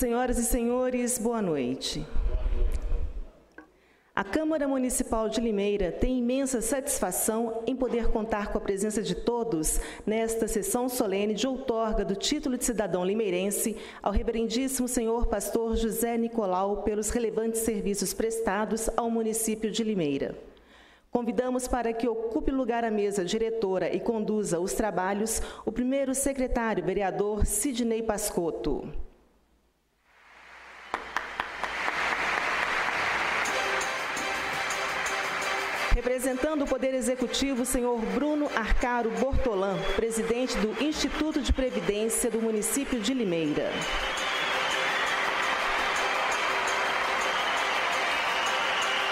Senhoras e senhores, boa noite. A Câmara Municipal de Limeira tem imensa satisfação em poder contar com a presença de todos nesta sessão solene de outorga do título de cidadão limeirense ao reverendíssimo senhor pastor José Nicolau pelos relevantes serviços prestados ao município de Limeira. Convidamos para que ocupe lugar à mesa diretora e conduza os trabalhos o primeiro secretário, vereador Sidney Pascotto. Representando o Poder Executivo, o senhor Bruno Arcaro Bortolã, presidente do Instituto de Previdência do município de Limeira.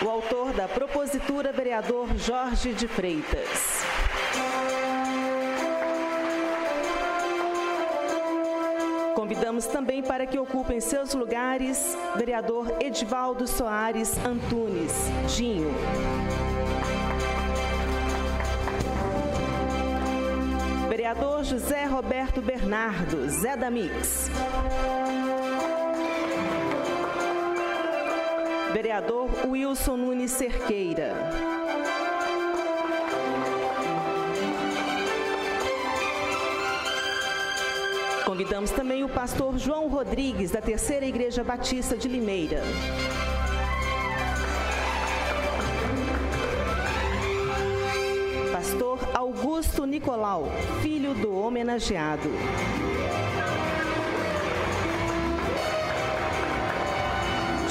O autor da propositura, vereador Jorge de Freitas. Convidamos também para que ocupem seus lugares, vereador Edivaldo Soares Antunes, Dinho. Vereador José Roberto Bernardo, Zé da Mix. Vereador Wilson Nunes Cerqueira. Convidamos também o pastor João Rodrigues, da Terceira Igreja Batista de Limeira. Pastor Augusto Nicolau, filho do homenageado.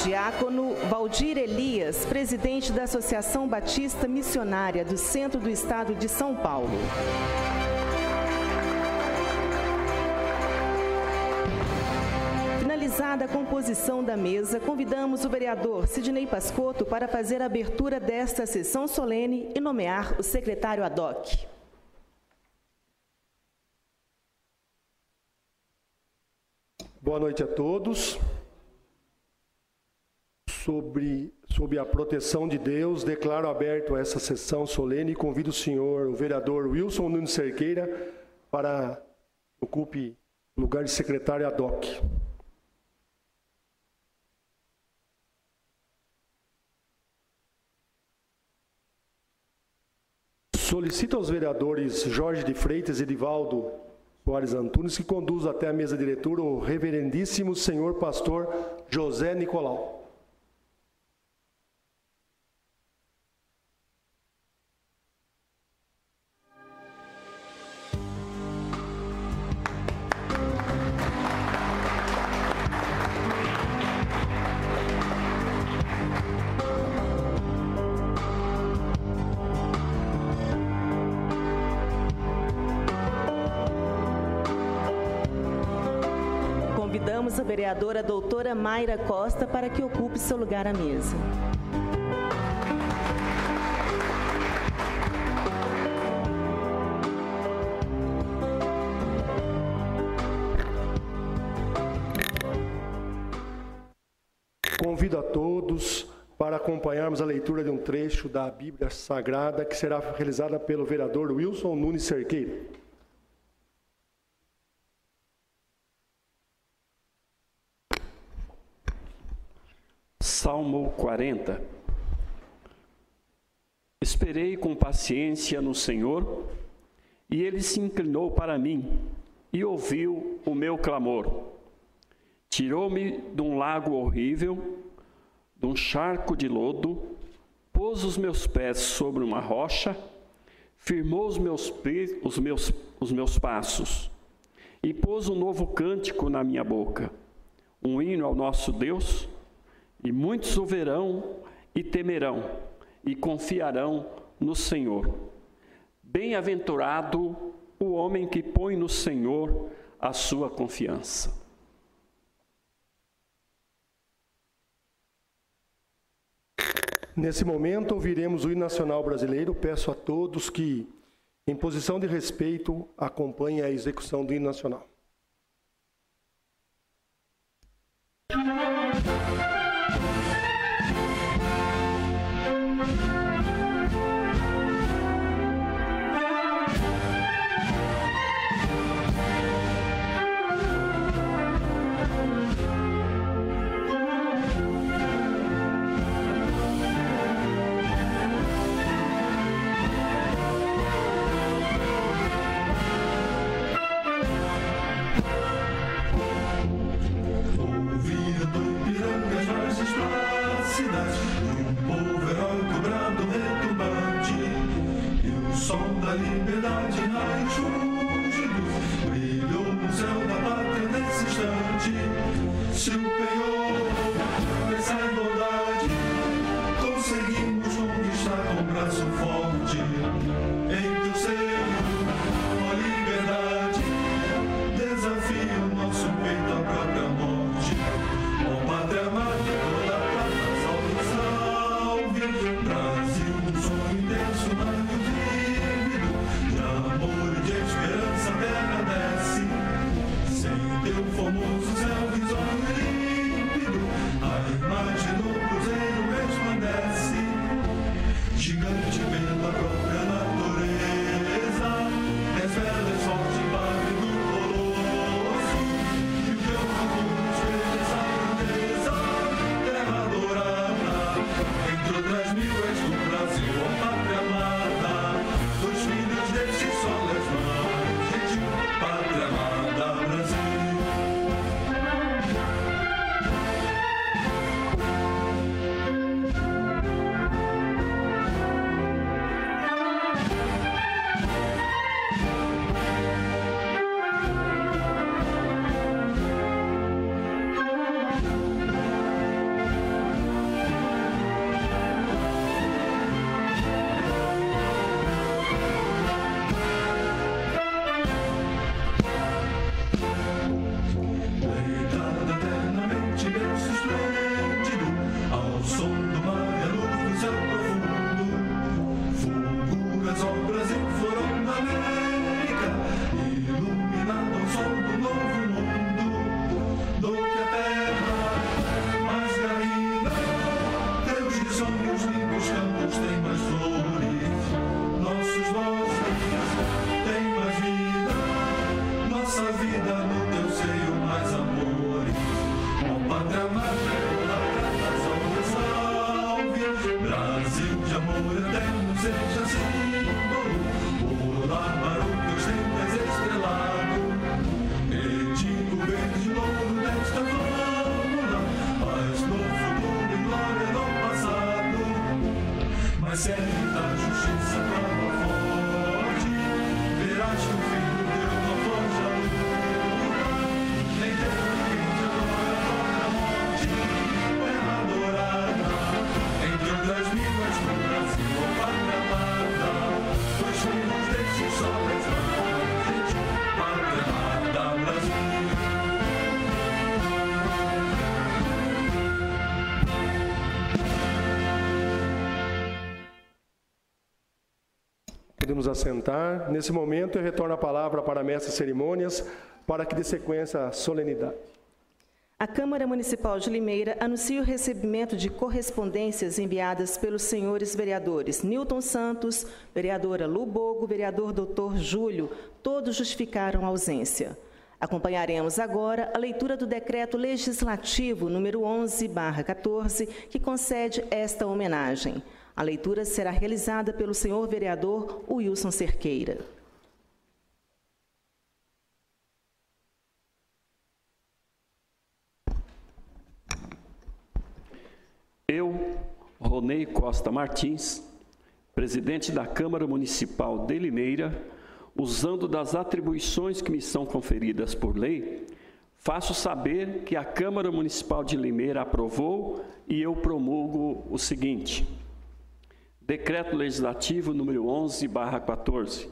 Diácono Valdir Elias, presidente da Associação Batista Missionária do Centro do Estado de São Paulo. Finalizada a composição da mesa, convidamos o vereador Sidney Pascotto para fazer a abertura desta sessão solene e nomear o secretário ad hoc. Boa noite a todos. Sob a proteção de Deus, declaro aberto essa sessão solene e convido o vereador Wilson Nunes Cerqueira para que ocupe o lugar de secretário ad hoc. Solicito aos vereadores Jorge de Freitas e Edivaldo Soares Antunes que conduzam até a mesa diretora o reverendíssimo senhor pastor José Nicolau. Convidamos a vereadora doutora Mayra Costa para que ocupe seu lugar à mesa. Convido a todos para acompanharmos a leitura de um trecho da Bíblia Sagrada que será realizada pelo vereador Wilson Nunes Cerqueira. Salmo 40. Esperei com paciência no Senhor, e Ele se inclinou para mim e ouviu o meu clamor. Tirou-me de um lago horrível, de um charco de lodo, pôs os meus pés sobre uma rocha, firmou os meus passos, e pôs um novo cântico na minha boca, um hino ao nosso Deus. E muitos o verão e temerão, e confiarão no Senhor. Bem-aventurado o homem que põe no Senhor a sua confiança. Nesse momento, ouviremos o hino nacional brasileiro. Peço a todos que, em posição de respeito, acompanhem a execução do hino nacional. nos assentar. Nesse momento, eu retorno a palavra para a mestra de cerimônias, para que dê sequência à solenidade. A Câmara Municipal de Limeira anuncia o recebimento de correspondências enviadas pelos senhores vereadores Nilton Santos, vereadora Lu Bogo, vereador Dr. Júlio, todos justificaram a ausência. Acompanharemos agora a leitura do Decreto Legislativo número 11/14, que concede esta homenagem. A leitura será realizada pelo senhor vereador Wilson Cerqueira. Eu, Ronei Costa Martins, presidente da Câmara Municipal de Limeira, usando das atribuições que me são conferidas por lei, faço saber que a Câmara Municipal de Limeira aprovou e eu promulgo o seguinte: Decreto Legislativo número 11/14.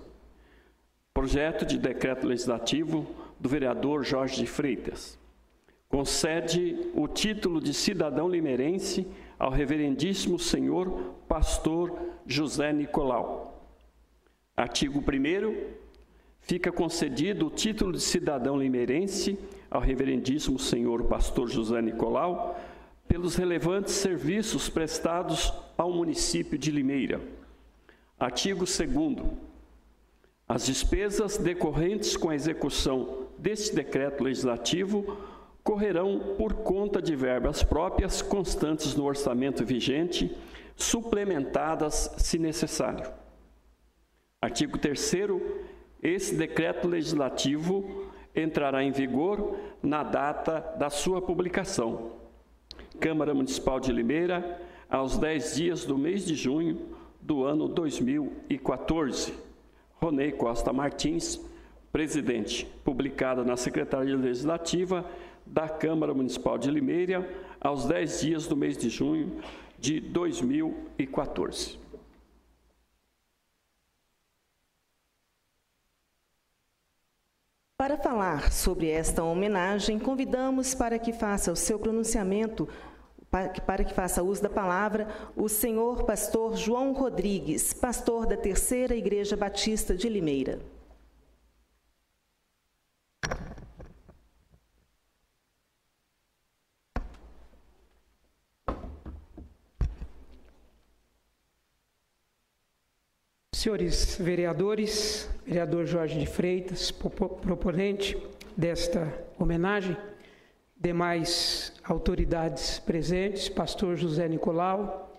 Projeto de Decreto Legislativo do vereador Jorge de Freitas. Concede o título de cidadão limeirense ao reverendíssimo senhor pastor José Nicolau. Artigo 1º, fica concedido o título de cidadão limeirense ao reverendíssimo senhor pastor José Nicolau pelos relevantes serviços prestados ao município de Limeira. Artigo 2º, as despesas decorrentes com a execução deste decreto legislativo correrão por conta de verbas próprias constantes no orçamento vigente, suplementadas se necessário. Artigo 3º, esse decreto legislativo entrará em vigor na data da sua publicação. Câmara Municipal de Limeira, aos 10 dias do mês de junho do ano 2014. Ronei Costa Martins, presidente. Publicada na Secretaria Legislativa da Câmara Municipal de Limeira, aos 10 dias do mês de junho de 2014. Para falar sobre esta homenagem, convidamos para que faça o seu pronunciamento, para que faça uso da palavra, o senhor pastor João Rodrigues, pastor da Terceira Igreja Batista de Limeira. Senhores vereadores, vereador Jorge de Freitas, proponente desta homenagem, demais autoridades presentes, pastor José Nicolau,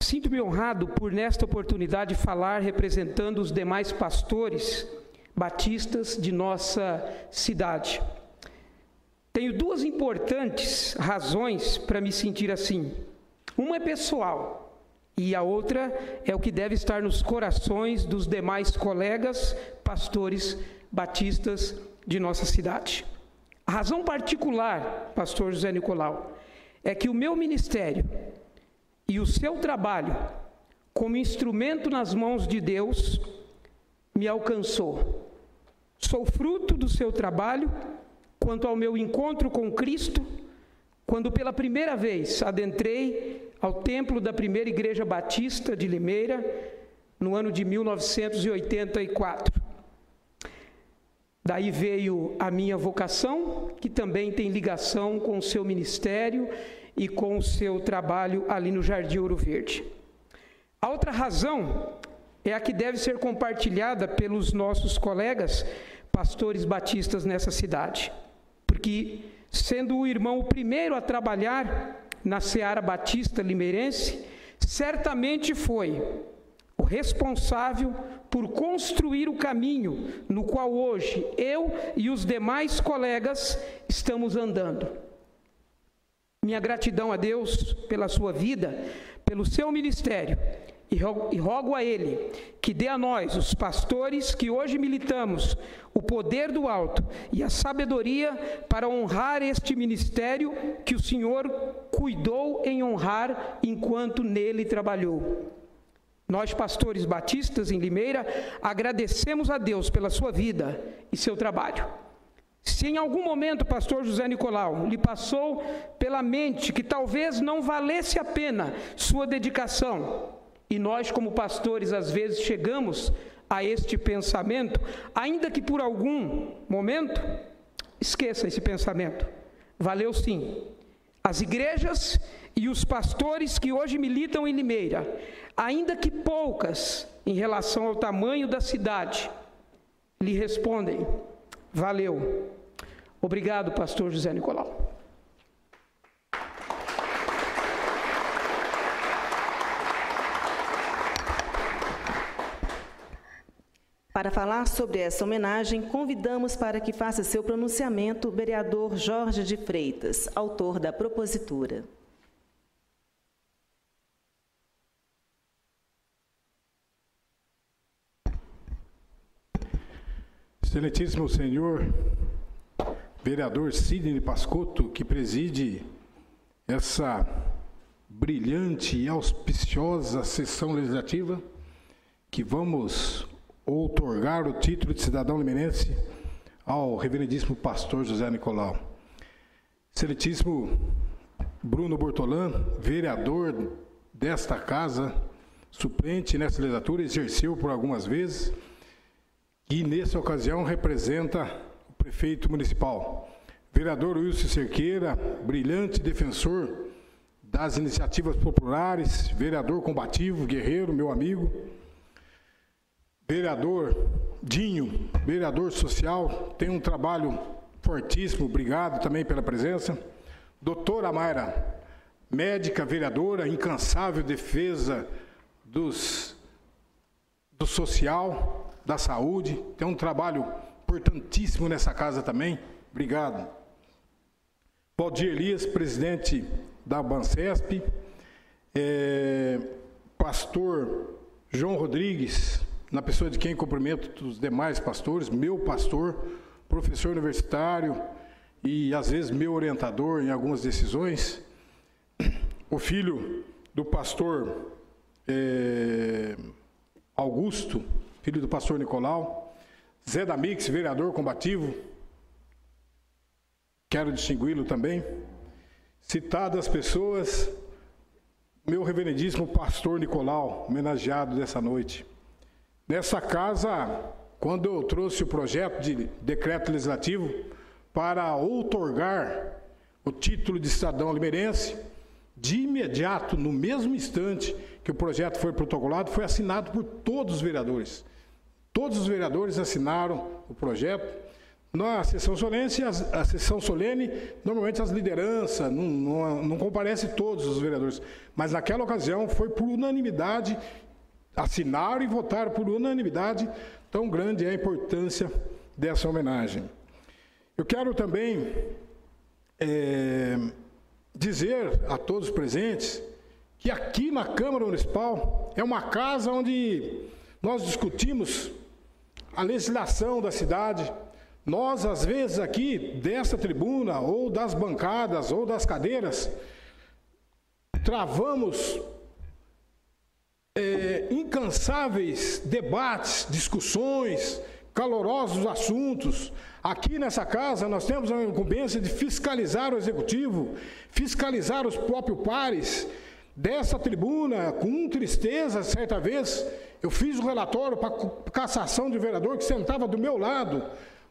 sinto-me honrado por, nesta oportunidade, falar representando os demais pastores batistas de nossa cidade. Tenho duas importantes razões para me sentir assim. Uma é pessoal, e a outra é o que deve estar nos corações dos demais colegas pastores batistas de nossa cidade. A razão particular, pastor José Nicolau, é que o meu ministério e o seu trabalho como instrumento nas mãos de Deus me alcançou. Sou fruto do seu trabalho quanto ao meu encontro com Cristo, quando pela primeira vez adentrei ao templo da Primeira Igreja Batista de Limeira, no ano de 1984. Daí veio a minha vocação, que também tem ligação com o seu ministério e com o seu trabalho ali no Jardim Ouro Verde. A outra razão é a que deve ser compartilhada pelos nossos colegas pastores batistas nessa cidade, porque, sendo o irmão o primeiro a trabalhar na Seara Batista Limeirense, certamente foi o responsável por construir o caminho no qual hoje eu e os demais colegas estamos andando. Minha gratidão a Deus pela sua vida, pelo seu ministério, e rogo a Ele que dê a nós, os pastores que hoje militamos, o poder do alto e a sabedoria para honrar este ministério que o Senhor cuidou em honrar enquanto nele trabalhou. Nós, pastores batistas em Limeira, agradecemos a Deus pela sua vida e seu trabalho. Se em algum momento, pastor José Nicolau, lhe passou pela mente que talvez não valesse a pena sua dedicação, E nós, como pastores, às vezes chegamos a este pensamento, ainda que por algum momento, esqueça esse pensamento. Valeu sim. As igrejas e os pastores que hoje militam em Limeira, ainda que poucas em relação ao tamanho da cidade, lhe respondem: valeu. Obrigado, pastor José Nicolau. Para falar sobre essa homenagem, convidamos para que faça seu pronunciamento o vereador Jorge de Freitas, autor da propositura. Excelentíssimo senhor vereador Sidney Pascotto, que preside essa brilhante e auspiciosa sessão legislativa, que vamos outorgar o título de cidadão limeirense ao reverendíssimo pastor José Nicolau. Excelentíssimo Bruno Bortolã, vereador desta casa, suplente nessa legislatura, exerceu por algumas vezes, e nessa ocasião representa o prefeito municipal. Vereador Wilson Cerqueira, brilhante defensor das iniciativas populares, vereador combativo, guerreiro, meu amigo. Vereador Dinho, vereador social, tem um trabalho fortíssimo, obrigado também pela presença. Doutora Mayra, médica, vereadora, incansável defesa do social, da saúde, tem um trabalho importantíssimo nessa casa também, obrigado. Valdir Elias, presidente da Bancesp, pastor João Rodrigues, na pessoa de quem cumprimento os demais pastores, meu pastor, professor universitário e, às vezes, meu orientador em algumas decisões. O filho do pastor Augusto, filho do pastor Nicolau. Zé Damix, vereador combativo, quero distingui-lo também. Citadas as pessoas, meu reverendíssimo pastor Nicolau, homenageado dessa noite. Nessa casa, quando eu trouxe o projeto de decreto legislativo para outorgar o título de cidadão limeirense, de imediato, no mesmo instante que o projeto foi protocolado, foi assinado por todos os vereadores. Todos os vereadores assinaram o projeto. Na sessão solene, normalmente as lideranças, não comparecem todos os vereadores, mas naquela ocasião foi por unanimidade, assinaram e votaram por unanimidade, tão grande é a importância dessa homenagem. Eu quero também dizer a todos os presentes que aqui na Câmara Municipal é uma casa onde nós discutimos a legislação da cidade. Nós, às vezes, aqui, dessa tribuna, ou das bancadas, ou das cadeiras, travamos incansáveis debates, discussões, calorosos assuntos. Aqui nessa casa nós temos a incumbência de fiscalizar o executivo, fiscalizar os próprios pares. Dessa tribuna, com tristeza, certa vez, eu fiz um relatório para cassação de vereador que sentava do meu lado,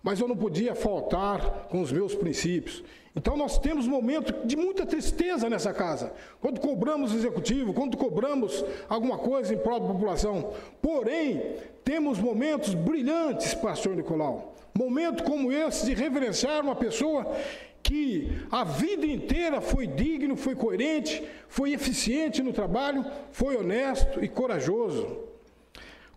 mas eu não podia faltar com os meus princípios. Então nós temos momentos de muita tristeza nessa casa, quando cobramos o executivo, quando cobramos alguma coisa em prol da população. Porém, temos momentos brilhantes, pastor Nicolau, momento como esse de reverenciar uma pessoa que a vida inteira foi digno, foi coerente, foi eficiente no trabalho, foi honesto e corajoso.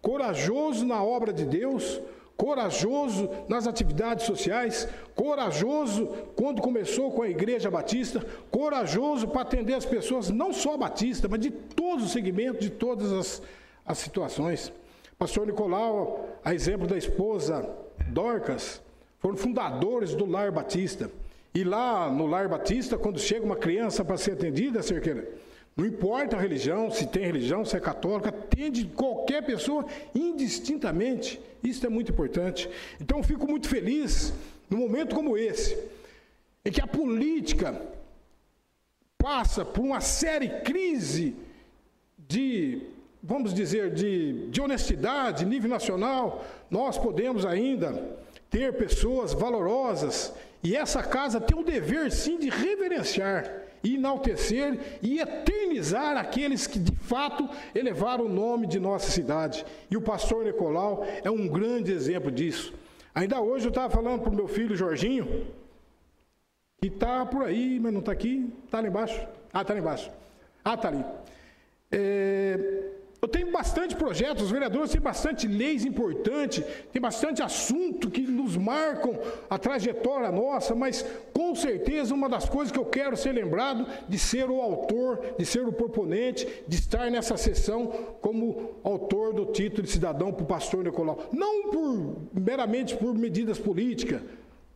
Corajoso na obra de Deus, corajoso nas atividades sociais, corajoso quando começou com a Igreja Batista, corajoso para atender as pessoas, não só Batista, mas de todos os segmentos, de todas as situações. Pastor Nicolau, a exemplo da esposa Dorcas, foram fundadores do Lar Batista. E lá no Lar Batista, quando chega uma criança para ser atendida, Cerqueira, não importa a religião, se tem religião, se é católica, atende qualquer pessoa indistintamente. Isso é muito importante. Então, eu fico muito feliz num momento como esse, em que a política passa por uma séria crise de vamos dizer, de honestidade, nível nacional, nós podemos ainda ter pessoas valorosas, e essa casa tem o dever, sim, de reverenciar, enaltecer e eternizar aqueles que, de fato, elevaram o nome de nossa cidade. E o pastor Nicolau é um grande exemplo disso. Ainda hoje eu estava falando para o meu filho Jorginho, que está por aí, mas não está aqui, está lá embaixo. Está lá embaixo. Está ali. Eu tenho bastante projetos, os vereadores têm bastante leis importantes, tem bastante assunto que nos marcam a trajetória nossa, mas com certeza uma das coisas que eu quero ser lembrado de ser o autor, de ser o proponente, de estar nessa sessão como autor do título de cidadão para o pastor Nicolau. Não meramente por medidas políticas,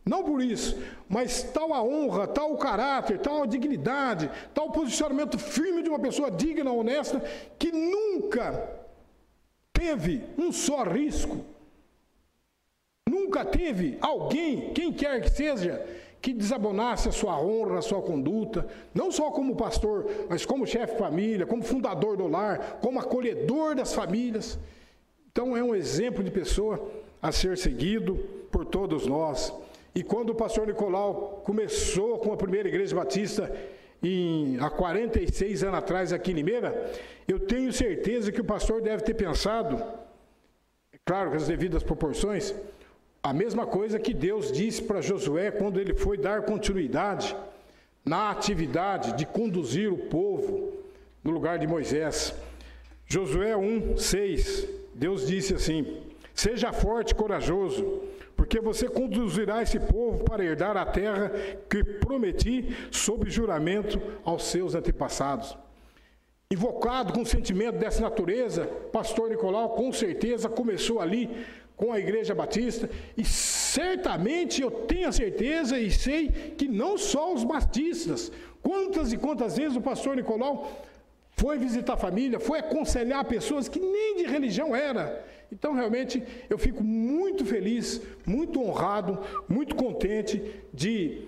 não por isso, mas tal a honra, tal o caráter, tal a dignidade, tal o posicionamento firme de uma pessoa digna, honesta, que nunca teve um só risco, nunca teve alguém, quem quer que seja, que desabonasse a sua honra, a sua conduta, não só como pastor, mas como chefe de família, como fundador do lar, como acolhedor das famílias. Então é um exemplo de pessoa a ser seguido por todos nós. E quando o pastor Nicolau começou com a primeira igreja batista, há 46 anos atrás aqui em Limeira, eu tenho certeza que o pastor deve ter pensado, claro, com as devidas proporções, a mesma coisa que Deus disse para Josué quando ele foi dar continuidade na atividade de conduzir o povo no lugar de Moisés. Josué 1:6, Deus disse assim: seja forte e corajoso, porque você conduzirá esse povo para herdar a terra que prometi sob juramento aos seus antepassados. Invocado com um sentimento dessa natureza, pastor Nicolau com certeza começou ali com a Igreja Batista, e certamente eu tenho a certeza e sei que não só os batistas, quantas e quantas vezes o pastor Nicolau foi visitar a família, foi aconselhar pessoas que nem de religião era. Então, realmente, eu fico muito feliz, muito honrado, muito contente de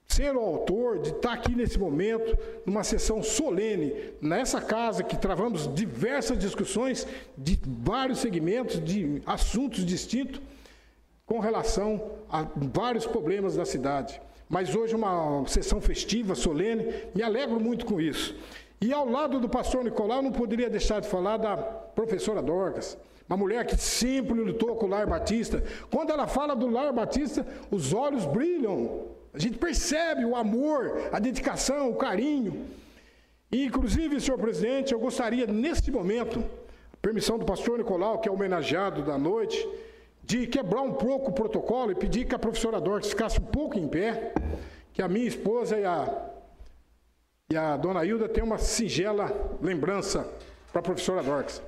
ser o autor, de estar aqui nesse momento, numa sessão solene, nessa casa que travamos diversas discussões de vários segmentos, de assuntos distintos, com relação a vários problemas da cidade. Mas hoje uma sessão festiva, solene, me alegro muito com isso. E ao lado do pastor Nicolau, não poderia deixar de falar da professora Dorcas, uma mulher que sempre lutou com o Lar Batista. Quando ela fala do Lar Batista, os olhos brilham. A gente percebe o amor, a dedicação, o carinho. E, inclusive, senhor presidente, eu gostaria, neste momento, permissão do pastor Nicolau, que é homenageado da noite, de quebrar um pouco o protocolo e pedir que a professora Dorcas ficasse um pouco em pé, que a minha esposa e a dona Hilda tenham uma singela lembrança para a professora Dorcas.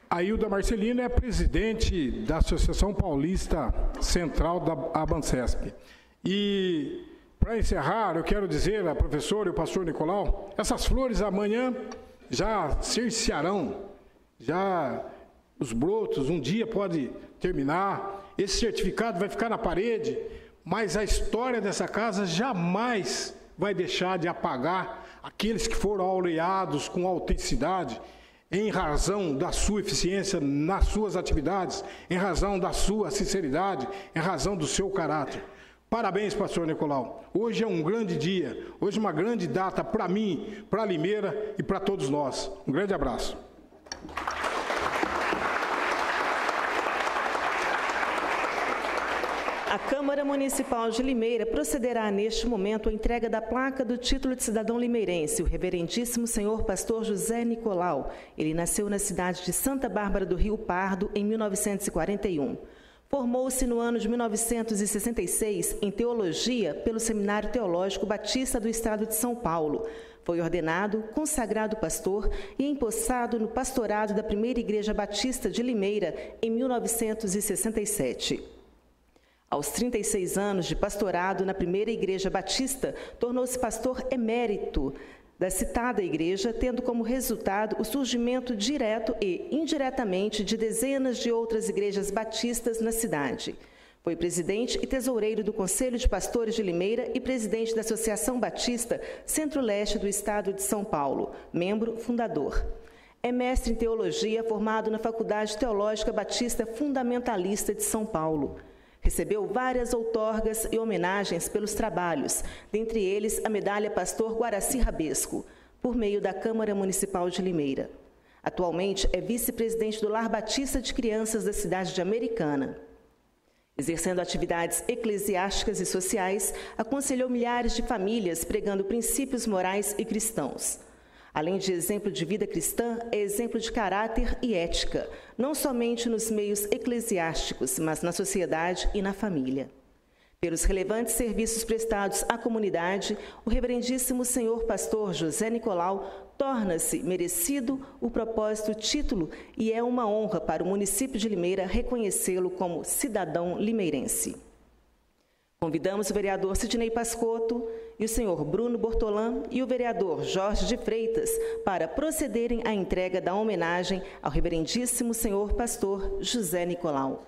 A Hilda Marcelino é presidente da Associação Paulista Central da Abancesp. E, para encerrar, eu quero dizer à professora e ao pastor Nicolau, essas flores amanhã já cercearão, já os brotos, um dia pode terminar, esse certificado vai ficar na parede, mas a história dessa casa jamais vai deixar de apagar aqueles que foram aureados com autenticidade, em razão da sua eficiência nas suas atividades, em razão da sua sinceridade, em razão do seu caráter. Parabéns, pastor Nicolau. Hoje é um grande dia, hoje é uma grande data para mim, para Limeira e para todos nós. Um grande abraço. A Câmara Municipal de Limeira procederá neste momento à entrega da placa do título de cidadão limeirense, o reverendíssimo senhor pastor José Nicolau. Ele nasceu na cidade de Santa Bárbara do Rio Pardo em 1941. Formou-se no ano de 1966 em Teologia pelo Seminário Teológico Batista do Estado de São Paulo. Foi ordenado, consagrado pastor e empossado no pastorado da Primeira Igreja Batista de Limeira em 1967. Aos 36 anos de pastorado na Primeira Igreja Batista, tornou-se pastor emérito da citada igreja, tendo como resultado o surgimento direto e indiretamente de dezenas de outras igrejas batistas na cidade. Foi presidente e tesoureiro do Conselho de Pastores de Limeira e presidente da Associação Batista Centro-Leste do Estado de São Paulo, membro fundador. É mestre em teologia, formado na Faculdade Teológica Batista Fundamentalista de São Paulo. Recebeu várias outorgas e homenagens pelos trabalhos, dentre eles a medalha Pastor Guaraci Rabesco, por meio da Câmara Municipal de Limeira. Atualmente é vice-presidente do Lar Batista de Crianças da cidade de Americana. Exercendo atividades eclesiásticas e sociais, aconselhou milhares de famílias pregando princípios morais e cristãos. Além de exemplo de vida cristã, é exemplo de caráter e ética, não somente nos meios eclesiásticos, mas na sociedade e na família. Pelos relevantes serviços prestados à comunidade, o reverendíssimo senhor pastor José Nicolau torna-se merecido o propósito título e é uma honra para o município de Limeira reconhecê-lo como cidadão limeirense. Convidamos o vereador Sidney Pascotto e o senhor Bruno Bortolã e o vereador Jorge de Freitas para procederem à entrega da homenagem ao reverendíssimo senhor pastor José Nicolau.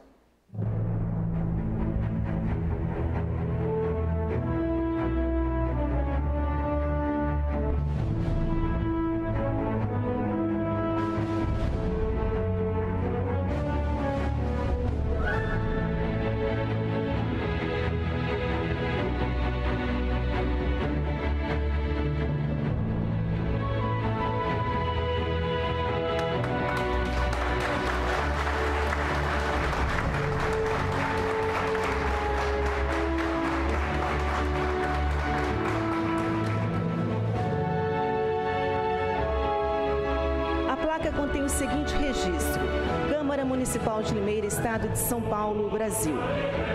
Contém o seguinte registro: Câmara Municipal de Limeira, Estado de São Paulo, Brasil.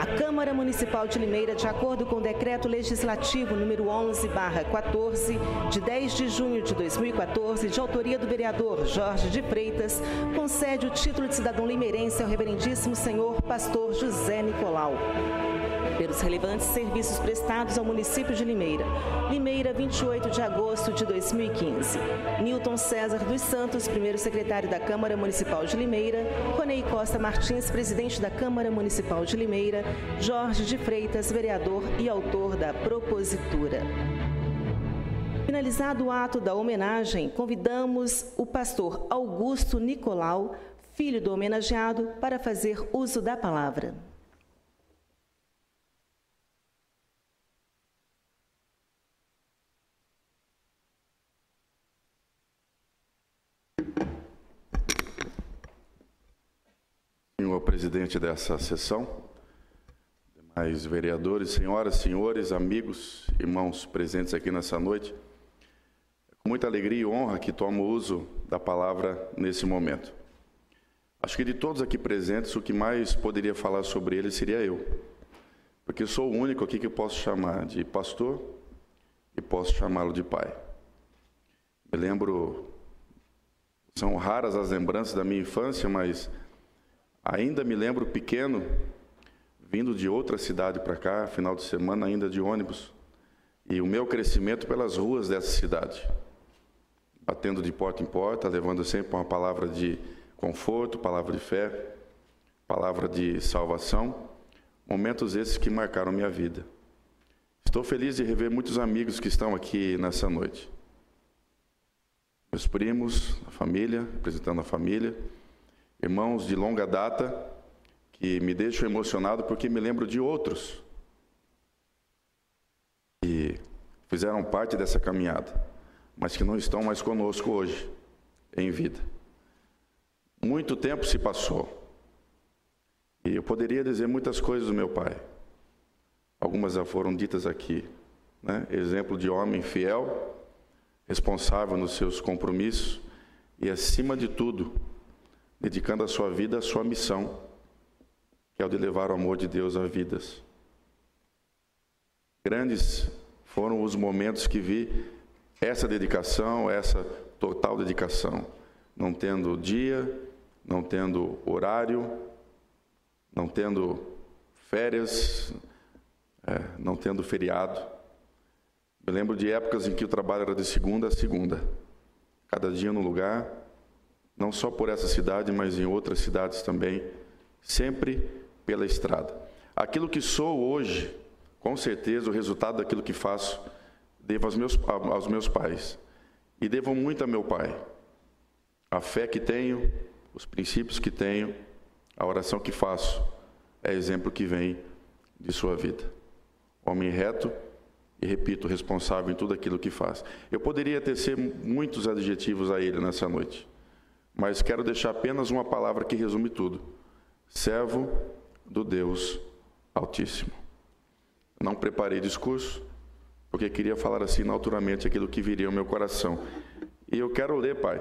A Câmara Municipal de Limeira, de acordo com o Decreto Legislativo número 11/14, de 10 de junho de 2014, de autoria do vereador Jorge de Freitas, concede o título de cidadão limeirense ao reverendíssimo senhor pastor José Nicolau. Pelos relevantes serviços prestados ao município de Limeira. Limeira, 28 de agosto de 2015. Newton César dos Santos, primeiro secretário da Câmara Municipal de Limeira. Ronei Costa Martins, presidente da Câmara Municipal de Limeira. Jorge de Freitas, vereador e autor da propositura. Finalizado o ato da homenagem, convidamos o pastor Augusto Nicolau, filho do homenageado, para fazer uso da palavra. Senhor presidente dessa sessão, demais vereadores, senhoras, senhores, amigos, irmãos presentes aqui nessa noite, é com muita alegria e honra que tomo uso da palavra nesse momento. Acho que de todos aqui presentes, o que mais poderia falar sobre ele seria eu, porque sou o único aqui que posso chamar de pastor e posso chamá-lo de pai. Me lembro, são raras as lembranças da minha infância, mas ainda me lembro pequeno, vindo de outra cidade para cá, final de semana ainda de ônibus, e o meu crescimento pelas ruas dessa cidade, batendo de porta em porta, levando sempre uma palavra de conforto, palavra de fé, palavra de salvação, momentos esses que marcaram minha vida. Estou feliz de rever muitos amigos que estão aqui nessa noite. Meus primos, a família, representando a família, irmãos de longa data, que me deixam emocionado porque me lembro de outros que fizeram parte dessa caminhada, mas que não estão mais conosco hoje, em vida. Muito tempo se passou, e eu poderia dizer muitas coisas do meu pai, algumas já foram ditas aqui, né? Exemplo de homem fiel, responsável nos seus compromissos e, acima de tudo, dedicando a sua vida à sua missão, que é o de levar o amor de Deus a vidas. Grandes foram os momentos que vi essa dedicação, essa total dedicação, não tendo dia, não tendo horário, não tendo férias, não tendo feriado. Eu lembro de épocas em que o trabalho era de segunda a segunda, cada dia num lugar, não só por essa cidade, mas em outras cidades também, sempre pela estrada. Aquilo que sou hoje, com certeza, o resultado daquilo que faço, devo aos meus pais. E devo muito a meu pai. A fé que tenho, os princípios que tenho, a oração que faço, é exemplo que vem de sua vida. Homem reto e, repito, responsável em tudo aquilo que faz. Eu poderia tecer muitos adjetivos a ele nessa noite, mas quero deixar apenas uma palavra que resume tudo: servo do Deus Altíssimo. Não preparei discurso, porque queria falar assim naturalmente aquilo que viria ao meu coração. E eu quero ler, Pai,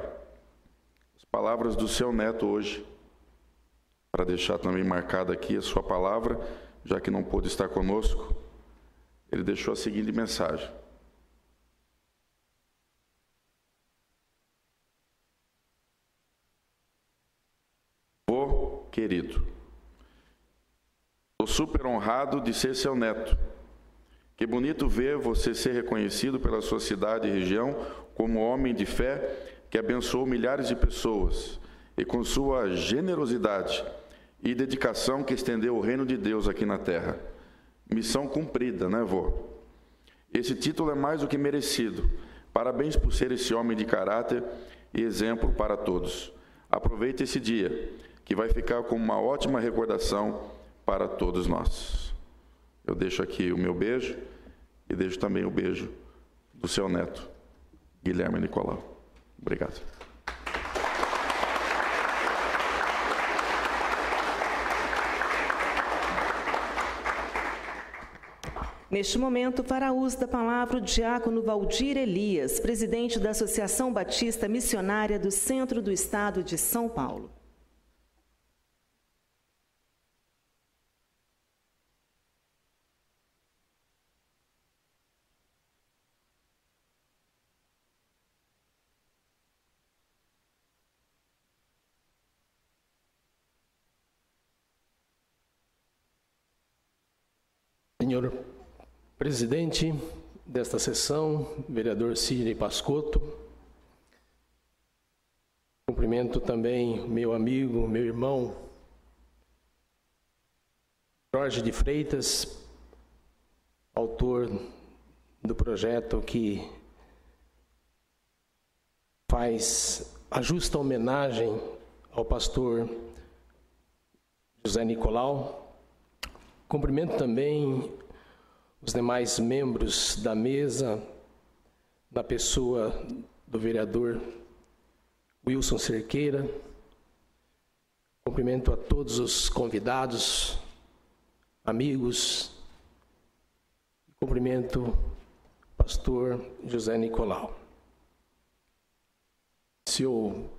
as palavras do seu neto hoje, para deixar também marcada aqui a sua palavra, já que não pôde estar conosco. Ele deixou a seguinte mensagem: Vô querido, estou super honrado de ser seu neto. Que bonito ver você ser reconhecido pela sua cidade e região como homem de fé que abençoou milhares de pessoas e com sua generosidade e dedicação que estendeu o reino de Deus aqui na terra. Missão cumprida, né, vô? Esse título é mais do que merecido. Parabéns por ser esse homem de caráter e exemplo para todos. Aproveite esse dia, que vai ficar como uma ótima recordação para todos nós. Eu deixo aqui o meu beijo e deixo também o beijo do seu neto, Guilherme Nicolau. Obrigado. Neste momento, fará uso da palavra o diácono Valdir Elias, presidente da Associação Batista Missionária do Centro do Estado de São Paulo. Senhor presidente desta sessão, vereador Sidney Pascotto, cumprimento também meu amigo, meu irmão Jorge de Freitas, autor do projeto que faz a justa homenagem ao pastor José Nicolau. Cumprimento também os demais membros da mesa, na pessoa do vereador Wilson Cerqueira. Cumprimento a todos os convidados, amigos. Cumprimento o pastor José Nicolau. Se eu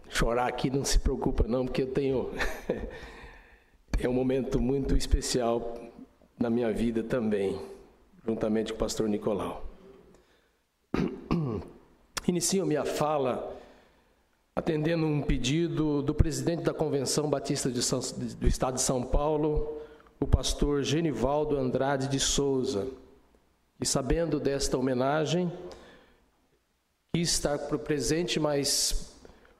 chorar aqui, não se preocupa não, porque eu tenho... É um momento muito especial na minha vida também, juntamente com o pastor Nicolau. Inicio minha fala atendendo um pedido do presidente da Convenção Batista do Estado de São Paulo, o pastor Genivaldo Andrade de Souza. E sabendo desta homenagem, quis estar presente, mas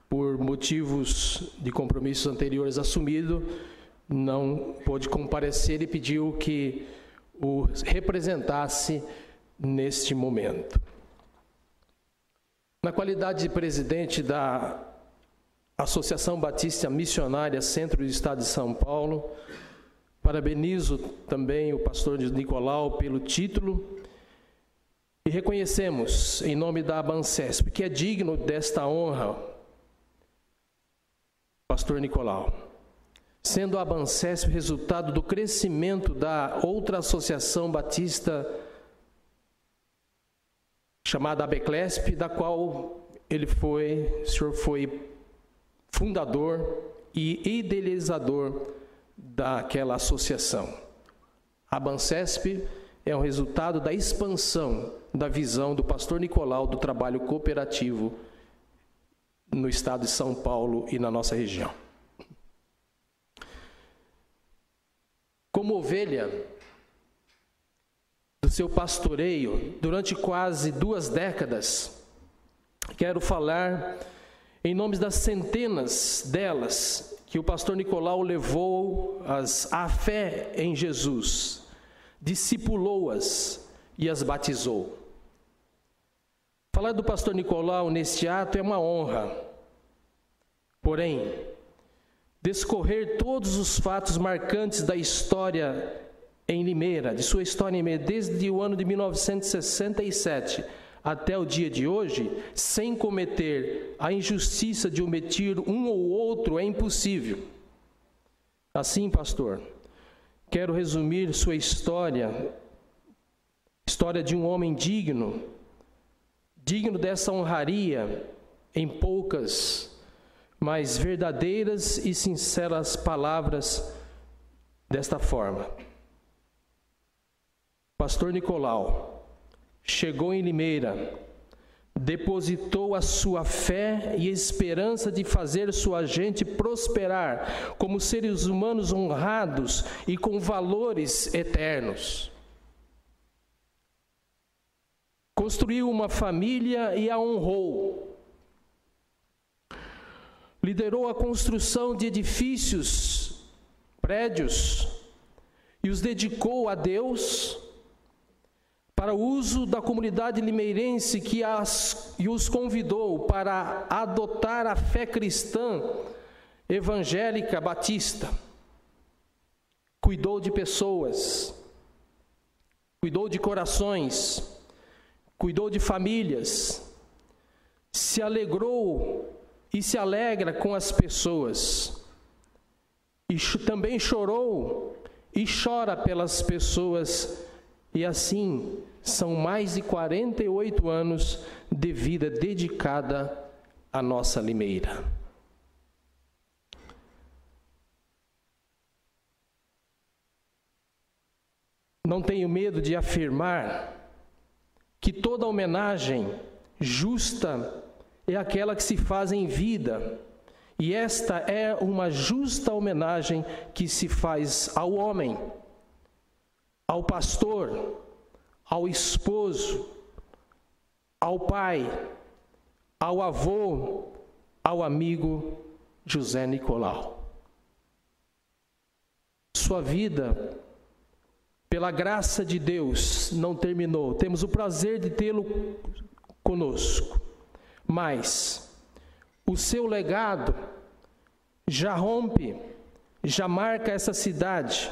por motivos de compromissos anteriores assumido, não pôde comparecer e pediu que o representasse neste momento. Na qualidade de presidente da Associação Batista Missionária Centro do Estado de São Paulo, parabenizo também o pastor Nicolau pelo título e reconhecemos, em nome da Abancesp, que é digno desta honra, pastor Nicolau. sendo a Abancesp resultado do crescimento da outra associação batista chamada Abeclesp, da qual o senhor foi fundador e idealizador daquela associação. A Abancesp é o resultado da expansão da visão do pastor Nicolau do trabalho cooperativo no estado de São Paulo e na nossa região. Como ovelha do seu pastoreio durante quase 2 décadas, quero falar em nome das centenas delas que o pastor Nicolau levou à fé em Jesus, discipulou-as e as batizou. Falar do pastor Nicolau neste ato é uma honra. Porém, descorrer todos os fatos marcantes da história em Limeira, de sua história em Limeira, desde o ano de 1967 até o dia de hoje, sem cometer a injustiça de omitir um ou outro, é impossível. Assim, pastor, quero resumir sua história de um homem digno dessa honraria, em poucas, mas verdadeiras e sinceras palavras, desta forma. Pastor Nicolau chegou em Limeira, depositou a sua fé e esperança de fazer sua gente prosperar como seres humanos honrados e com valores eternos. Construiu uma família e a honrou. Liderou a construção de edifícios, prédios, e os dedicou a Deus para o uso da comunidade limeirense e os convidou para adotar a fé cristã evangélica batista. Cuidou de pessoas, cuidou de corações, cuidou de famílias, se alegrou e se alegra com as pessoas, e também chorou e chora pelas pessoas, e assim são mais de 48 anos de vida dedicada à nossa Limeira. Não tenho medo de afirmar que toda homenagem justa é aquela que se faz em vida, e esta é uma justa homenagem que se faz ao homem, ao pastor, ao esposo, ao pai, ao avô, ao amigo José Nicolau. Sua vida, pela graça de Deus, não terminou. Temos o prazer de tê-lo conosco. Mas o seu legado já rompe, já marca essa cidade,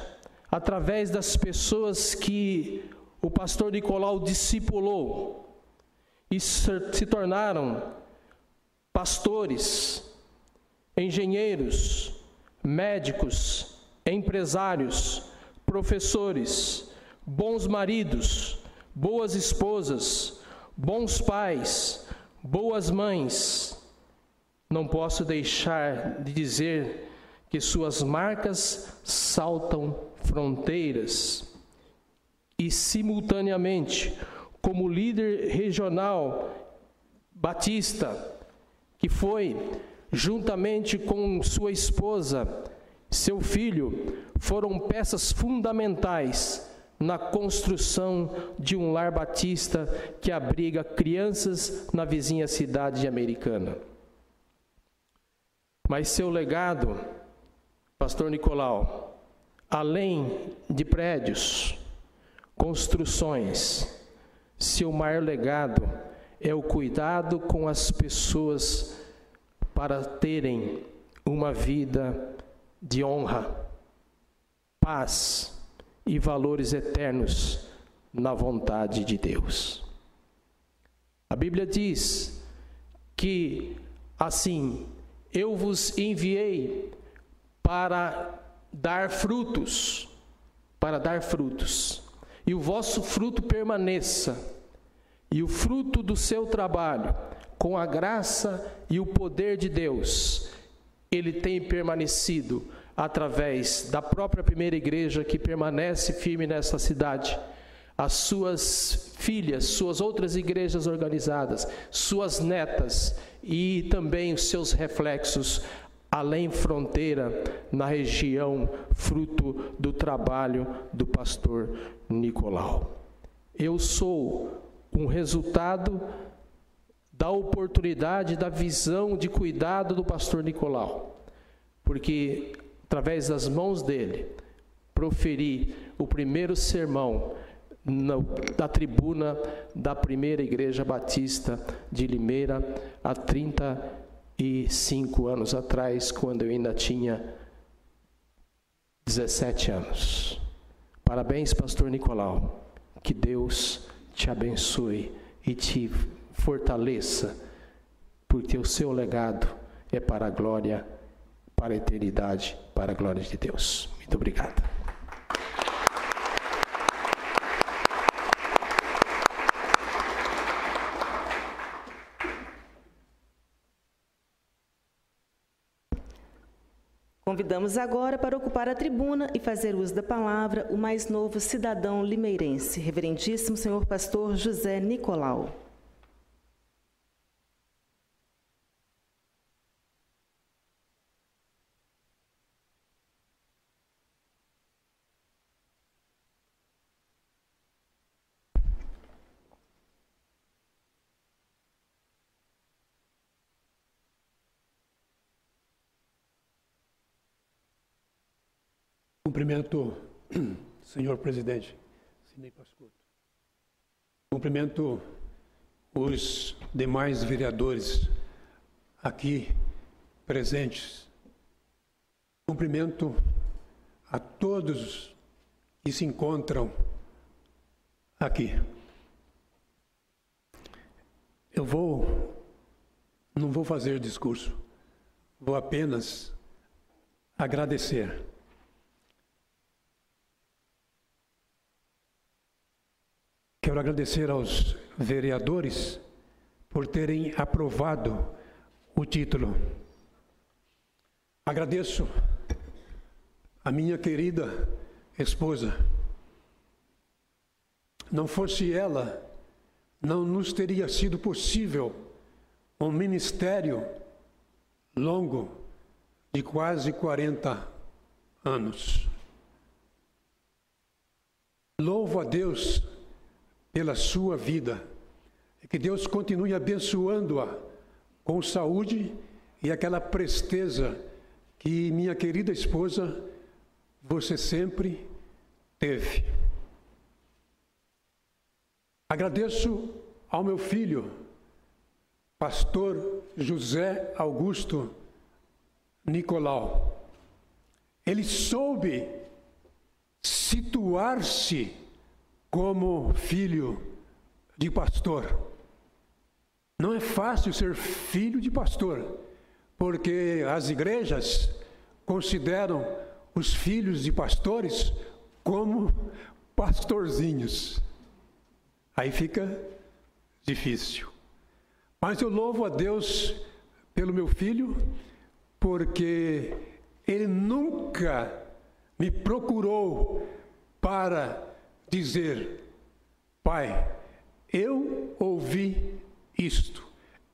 através das pessoas que o pastor Nicolau discipulou e se tornaram pastores, engenheiros, médicos, empresários, professores, bons maridos, boas esposas, bons pais, boas mães. Não posso deixar de dizer que suas marcas saltam fronteiras e, simultaneamente, como líder regional batista, que foi, juntamente com sua esposa, seu filho, foram peças fundamentais na construção de um lar batista que abriga crianças na vizinha cidade americana. Mas seu legado, pastor Nicolau, além de prédios, construções, seu maior legado é o cuidado com as pessoas para terem uma vida de honra, paz e valores eternos na vontade de Deus. A Bíblia diz que assim, eu vos enviei para dar frutos, e o vosso fruto permaneça, e o fruto do seu trabalho, com a graça e o poder de Deus, ele tem permanecido através da própria primeira igreja que permanece firme nessa cidade, as suas filhas, suas outras igrejas organizadas, suas netas e também os seus reflexos além fronteira, na região, fruto do trabalho do pastor Nicolau. Eu sou um resultado da oportunidade, da visão de cuidado do pastor Nicolau, porque através das mãos dele, proferi o primeiro sermão da tribuna da primeira igreja batista de Limeira, há 35 anos atrás, quando eu ainda tinha 17 anos. Parabéns, pastor Nicolau. Que Deus te abençoe e te fortaleça, porque o seu legado é para a glória, para a eternidade, para a glória de Deus. Muito obrigado. Convidamos agora para ocupar a tribuna e fazer uso da palavra o mais novo cidadão limeirense, reverendíssimo senhor pastor José Nicolau. Cumprimento, senhor presidente, cumprimento os demais vereadores aqui presentes, cumprimento a todos que se encontram aqui. Não vou fazer discurso, vou apenas agradecer. Quero agradecer aos vereadores por terem aprovado o título. Agradeço a minha querida esposa. Não fosse ela, não nos teria sido possível um ministério longo de quase 40 anos. Louvo a Deus pela sua vida, e que Deus continue abençoando-a com saúde e aquela presteza que minha querida esposa, você sempre teve. Agradeço ao meu filho, pastor José Augusto Nicolau. Ele soube situar-se como filho de pastor. Não é fácil ser filho de pastor, porque as igrejas consideram os filhos de pastores como pastorzinhos. Aí fica difícil. Mas eu louvo a Deus pelo meu filho, porque ele nunca me procurou para dizer: pai, eu ouvi isto,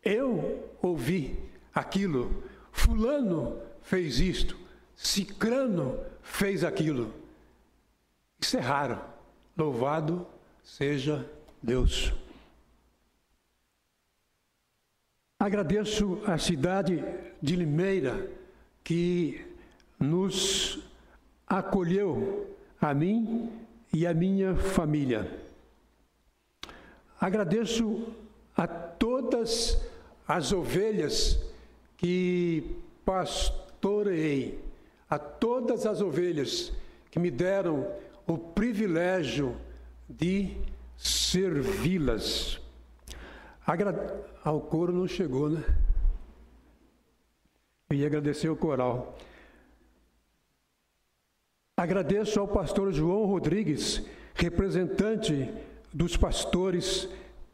eu ouvi aquilo, fulano fez isto, cicrano fez aquilo. Isso é raro. Louvado seja Deus. Agradeço a cidade de Limeira que nos acolheu, a mim e a minha família. Agradeço a todas as ovelhas que pastoreei, a todas as ovelhas que me deram o privilégio de servi-las. Ao coro não chegou, né? Eu ia agradecer o coral. Agradeço ao pastor João Rodrigues, representante dos pastores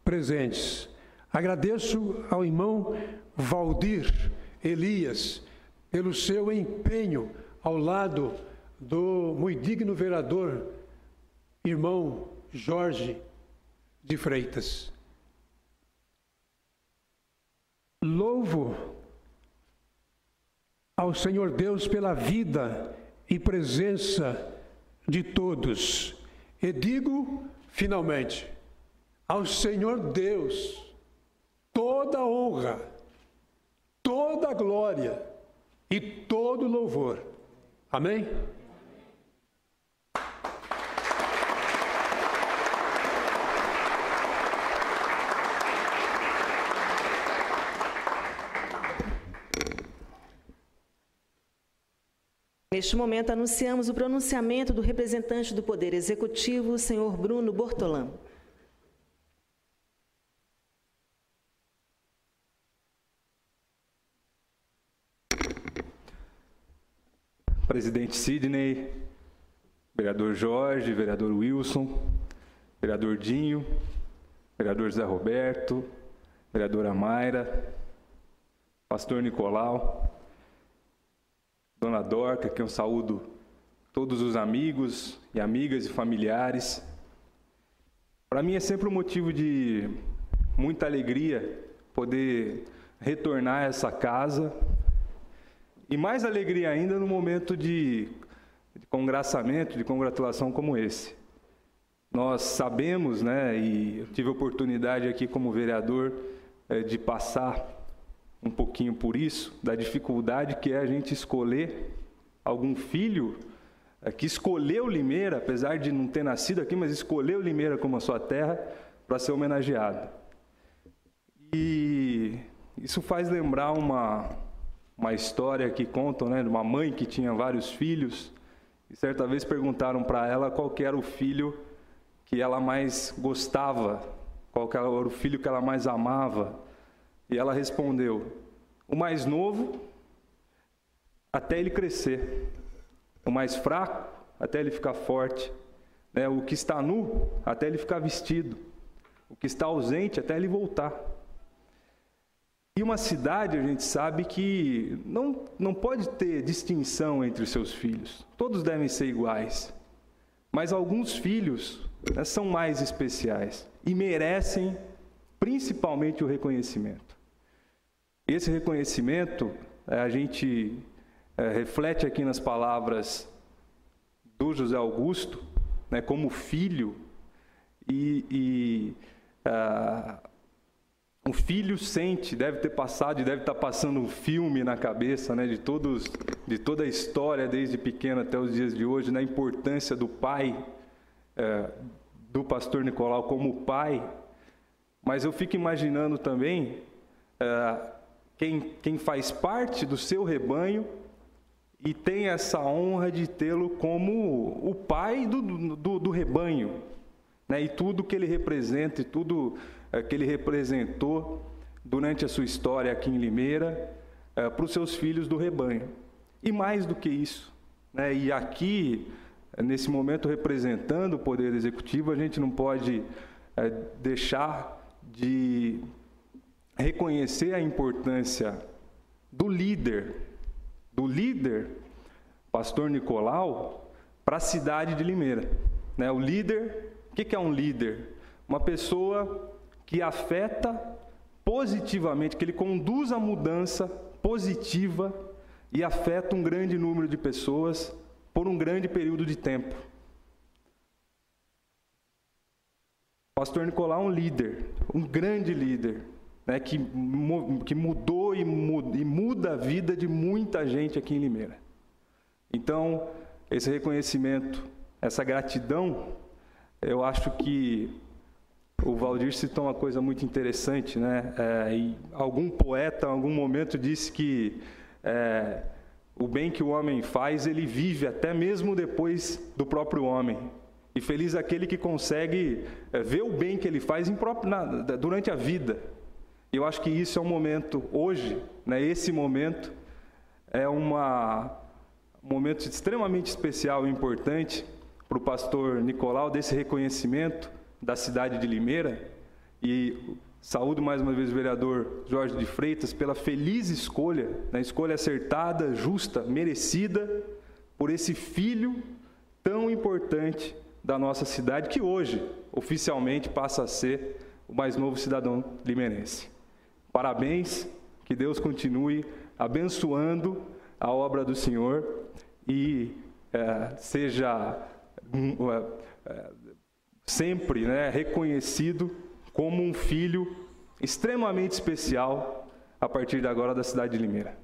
presentes. Agradeço ao irmão Valdir Elias pelo seu empenho ao lado do muito digno vereador, irmão Jorge de Freitas. Louvo ao Senhor Deus pela vida e presença de todos. E digo, finalmente, ao Senhor Deus, toda honra, toda glória e todo louvor. Amém? Neste momento, anunciamos o pronunciamento do representante do Poder Executivo, o senhor Bruno Bortolã. Presidente Sidney, vereador Jorge, vereador Wilson, vereador Dinho, vereador Zé Roberto, vereadora Mayra, pastor Nicolau, dona Dorca, que eu saúdo todos os amigos e amigas e familiares. Para mim é sempre um motivo de muita alegria poder retornar a essa casa, e mais alegria ainda no momento de congraçamento, de congratulação como esse. Nós sabemos, e eu tive a oportunidade aqui como vereador de passar um pouquinho por isso, da dificuldade que é a gente escolher algum filho que escolheu Limeira, apesar de não ter nascido aqui, mas escolheu Limeira como a sua terra para ser homenageado. E isso faz lembrar uma história que contam, de uma mãe que tinha vários filhos, e certa vez perguntaram para ela qual que era o filho que ela mais gostava, qual que era o filho que ela mais amava. E ela respondeu: o mais novo, até ele crescer. O mais fraco, até ele ficar forte. O que está nu, até ele ficar vestido. O que está ausente, até ele voltar. E uma cidade, a gente sabe que não pode ter distinção entre os seus filhos. Todos devem ser iguais. Mas alguns filhos são mais especiais e merecem principalmente o reconhecimento. Esse reconhecimento a gente reflete aqui nas palavras do José Augusto, como filho, o filho sente, deve ter passado e deve estar passando um filme na cabeça, de toda a história, desde pequeno até os dias de hoje, na importância do pai, do pastor Nicolau como pai. Mas eu fico imaginando também quem faz parte do seu rebanho e tem essa honra de tê-lo como o pai do rebanho, e tudo que ele representa, e tudo que ele representou durante a sua história aqui em Limeira, para os seus filhos do rebanho. E mais do que isso, e aqui, nesse momento, representando o Poder Executivo, a gente não pode deixar de reconhecer a importância do líder, pastor Nicolau, para a cidade de Limeira. O líder, o que é um líder? Uma pessoa que afeta positivamente, que ele conduz a mudança positiva e afeta um grande número de pessoas por um grande período de tempo. Pastor Nicolau é um líder, um grande líder, que mudou e muda a vida de muita gente aqui em Limeira. Então, esse reconhecimento, essa gratidão, eu acho que o Valdir citou uma coisa muito interessante, e algum poeta, em algum momento, disse que o bem que o homem faz, ele vive até mesmo depois do próprio homem. E feliz aquele que consegue ver o bem que ele faz durante a vida. Eu acho que isso é um momento, hoje, esse momento, é uma um momento extremamente especial e importante para o pastor Nicolau, desse reconhecimento da cidade de Limeira. E saúdo mais uma vez o vereador Jorge de Freitas pela feliz escolha, na escolha acertada, justa, merecida, por esse filho tão importante da nossa cidade, que hoje, oficialmente, passa a ser o mais novo cidadão limeirense. Parabéns, que Deus continue abençoando a obra do Senhor e seja sempre reconhecido como um filho extremamente especial a partir de agora da cidade de Limeira.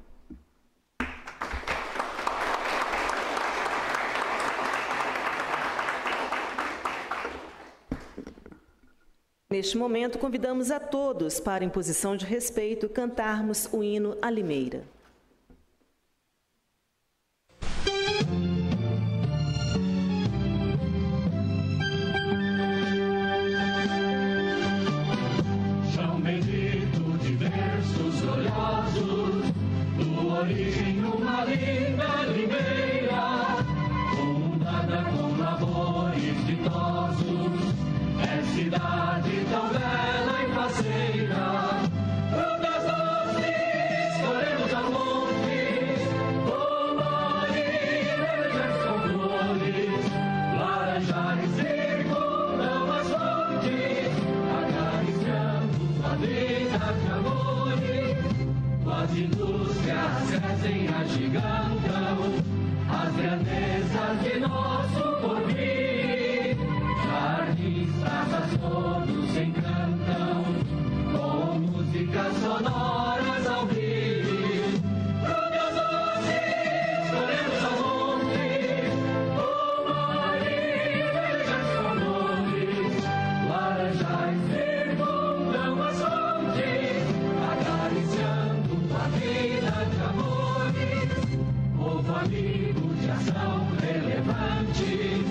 Neste momento, convidamos a todos para, em posição de respeito, cantarmos o hino à Limeira. Chão bendito de versos gloriosos, do origem uma linda Limeira, fundada com labores ditosos. É cidade tão bela e faceira, frutas doces, colhemos ao monte, pomar e verdejantes com flores, laranjais circundam as fontes, acariciando a vida de amores. As indústrias crescem, agigantam as grandezas de nosso porvir. Jardins, praças, todos se encantam com músicas sonoras ao vir. Frutas doces, colhemos ao monte, pomar e verdejantes com flores, laranjais circundam as fontes, acariciando a vida de amores. Povo amigo de ação relevante,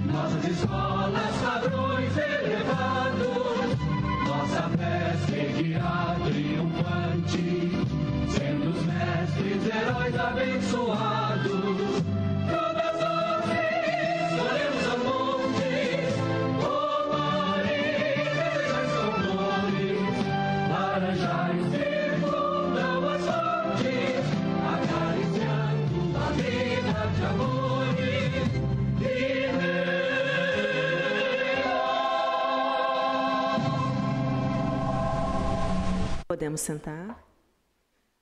nossas escolas, padrões elevados, nossa fé seguirá triunfante, sendo os mestres heróis abençoados. Frutas doces, colhemos ao monte, pomar e verdejantes com flores, laranjais circundam as fontes, acariciando a vida de amores. Podemos sentar.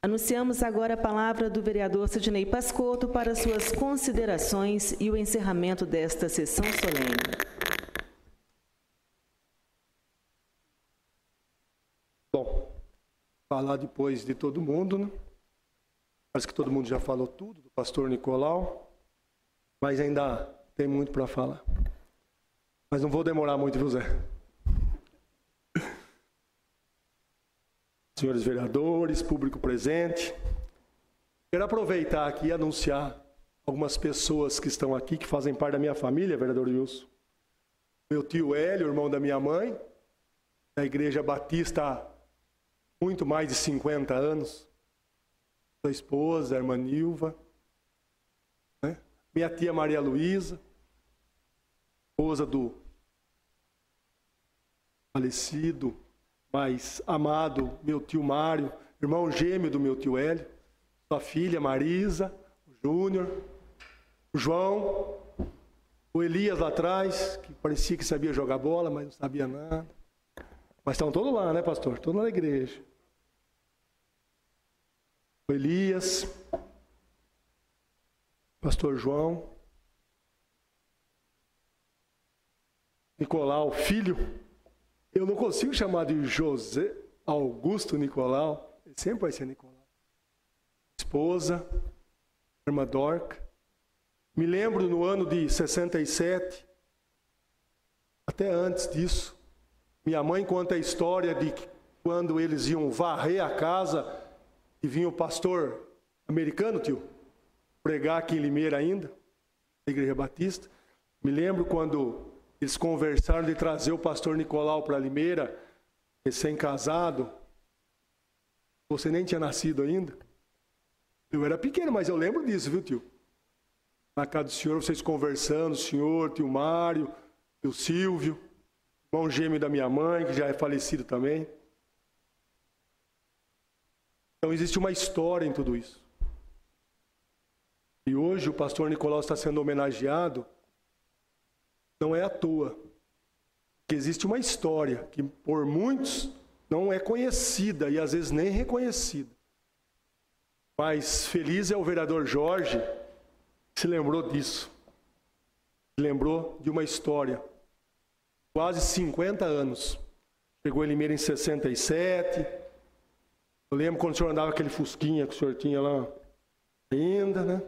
Anunciamos agora a palavra do vereador Sidney Pascotto para suas considerações e o encerramento desta sessão solene. Bom, falar depois de todo mundo, né? Parece que todo mundo já falou tudo, do pastor Nicolau, mas ainda tem muito para falar. Mas não vou demorar muito, viu, Zé? Senhores vereadores, público presente, quero aproveitar aqui e anunciar algumas pessoas que estão aqui, que fazem parte da minha família, vereador Wilson. Meu tio Hélio, irmão da minha mãe, da Igreja Batista há muito mais de 50 anos. Sua esposa, a irmã Nilva. Né? Minha tia Maria Luísa, esposa do falecido, mais amado, meu tio Mário, irmão gêmeo do meu tio Hélio, sua filha Marisa, o Júnior, o João, o Elias lá atrás, que parecia que sabia jogar bola, mas não sabia nada. Mas estão todos lá, né, pastor? Todos na igreja. O Elias, pastor João, Nicolau, filho. Eu não consigo chamar de José Augusto Nicolau, ele sempre vai ser Nicolau. Esposa, irmã Dorca. Me lembro no ano de 67, até antes disso, minha mãe conta a história de que quando eles iam varrer a casa e vinha o pastor americano, tio, pregar aqui em Limeira ainda, na Igreja Batista. Me lembro quando eles conversaram de trazer o pastor Nicolau para Limeira, recém-casado. Você nem tinha nascido ainda. Eu era pequeno, mas eu lembro disso, viu, tio? na casa do senhor, vocês conversando, o senhor, tio Mário, tio Silvio, irmão gêmeo da minha mãe, que já é falecido também. Então existe uma história em tudo isso. E hoje o pastor Nicolau está sendo homenageado, não é à toa, que existe uma história que por muitos não é conhecida e às vezes nem reconhecida. Mas feliz é o vereador Jorge que se lembrou disso. Se lembrou de uma história. Quase 50 anos. Chegou em Limeira em 67. Eu lembro quando o senhor andava aquele fusquinha que o senhor tinha lá ainda, né?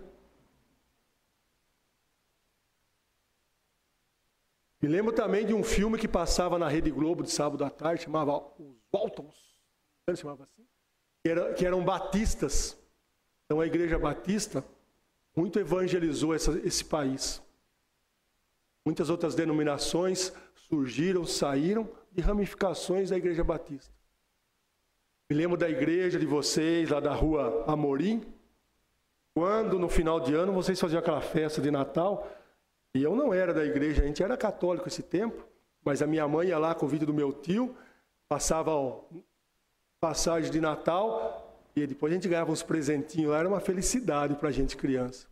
Me lembro também de um filme que passava na Rede Globo de sábado à tarde, chamava Os Waltons, chamava assim, que eram batistas. Então a Igreja Batista muito evangelizou esse país. Muitas outras denominações surgiram, saíram de ramificações da Igreja Batista. Me lembro da igreja de vocês, lá da rua Amorim, quando no final de ano vocês faziam aquela festa de Natal. E eu não era da igreja, a gente era católico esse tempo, mas a minha mãe ia lá com o vídeo do meu tio, passava passagem de Natal, e depois a gente ganhava uns presentinhos lá, era uma felicidade para a gente criança.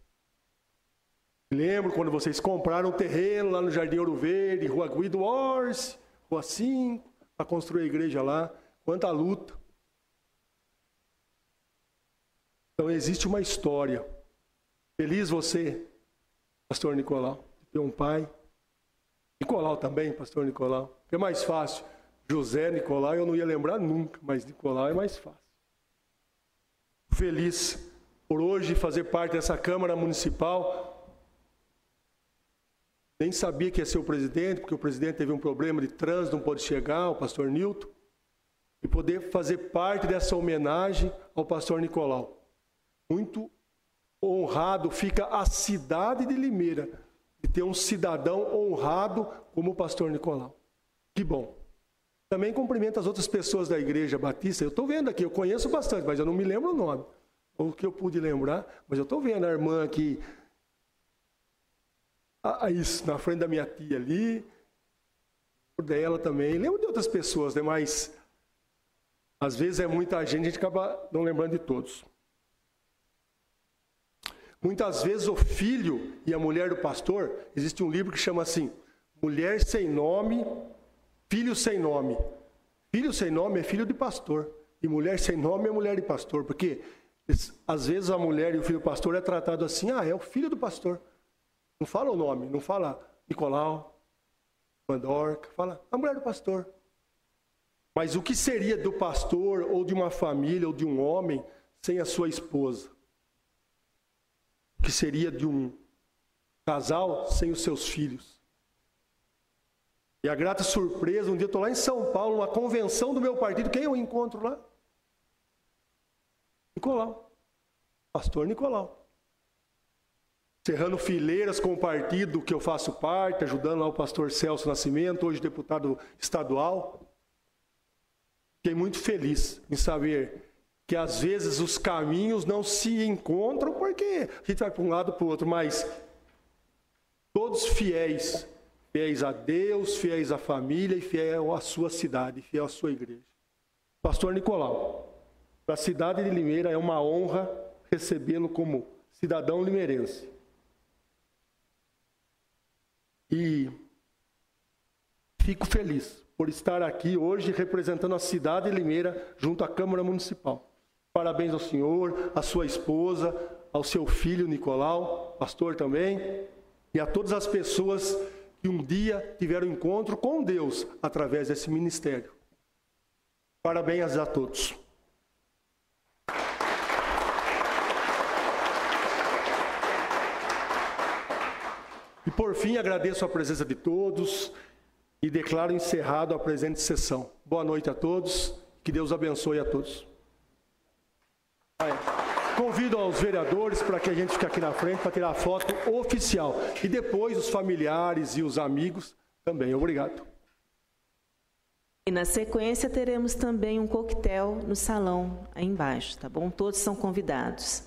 Me lembro quando vocês compraram um terreno lá no Jardim Ouro Verde, Rua Guido Orsi, Rua 5, para construir a igreja lá, quanta luta. Então existe uma história. Feliz você, pastor Nicolau, ter um pai. Nicolau também, pastor Nicolau. É mais fácil. José Nicolau eu não ia lembrar nunca, mas Nicolau é mais fácil. Feliz por hoje fazer parte dessa Câmara Municipal. Nem sabia que ia ser o presidente, porque o presidente teve um problema de trânsito, não pôde chegar, o pastor Nilton. E poder fazer parte dessa homenagem ao pastor Nicolau. Muito honrado fica a cidade de Limeira de ter um cidadão honrado como o pastor Nicolau. Que bom. Também cumprimento as outras pessoas da Igreja Batista. Eu estou vendo aqui, eu conheço bastante, mas eu não me lembro o nome. O que eu pude lembrar, mas eu estou vendo a irmã aqui, isso, na frente da minha tia ali, dela também. Lembro de outras pessoas, né? Mas às vezes é muita gente, a gente acaba não lembrando de todos. Muitas vezes o filho e a mulher do pastor, existe um livro que chama assim, Mulher Sem Nome, Filho Sem Nome. Filho sem nome é filho de pastor, e mulher sem nome é mulher de pastor, porque às vezes a mulher e o filho do pastor é tratado assim, é o filho do pastor. Não fala o nome, não fala Nicolau, Mandorca, fala a mulher do pastor. Mas o que seria do pastor, ou de uma família, ou de um homem, sem a sua esposa? Que seria de um casal sem os seus filhos. E a grata surpresa, um dia eu estou lá em São Paulo, numa convenção do meu partido, quem eu encontro lá? Nicolau, pastor Nicolau. Cerrando fileiras com o partido que eu faço parte, ajudando lá o pastor Celso Nascimento, hoje deputado estadual. Fiquei muito feliz em saber que às vezes os caminhos não se encontram, porque a gente vai para um lado para o outro, mas todos fiéis, fiéis a Deus, fiéis à família e fiel à sua cidade, fiel à sua igreja. Pastor Nicolau, para a cidade de Limeira é uma honra recebê-lo como cidadão limeirense. E fico feliz por estar aqui hoje representando a cidade de Limeira junto à Câmara Municipal. Parabéns ao senhor, à sua esposa, ao seu filho Nicolau, pastor também, e a todas as pessoas que um dia tiveram encontro com Deus através desse ministério. Parabéns a todos. E por fim, agradeço a presença de todos e declaro encerrado a presente sessão. Boa noite a todos, que Deus abençoe a todos. Convido aos vereadores para que a gente fique aqui na frente para tirar a foto oficial. E depois os familiares e os amigos também. Obrigado. E na sequência teremos também um coquetel no salão aí embaixo, tá bom? Todos são convidados.